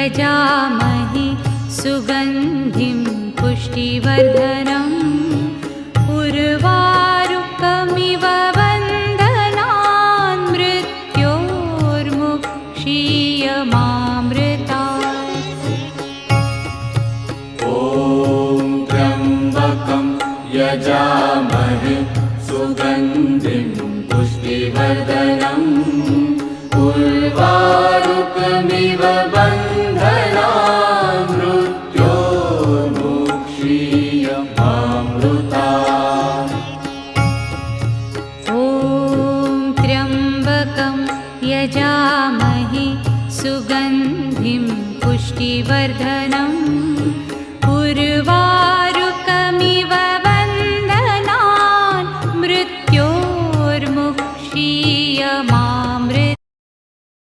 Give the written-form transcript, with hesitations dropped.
यजामहे सुगन्धिं पुष्टिवर्धनम् उर्वारुकमिव बन्धनान् मृत्योर्मुक्षीयमामृतात्। ॐ त्र्यम्बकं यजामहे सुगन्धिं पुष्टिवर्धनम् उर्वारुकमिव बन्धनान् मृत्योर्मुक्षीयमामृतात्। ॐ त्र्यम्बकं यजामहे सुगन्धिं पुष्टिवर्धनम् उर्वारुकमिव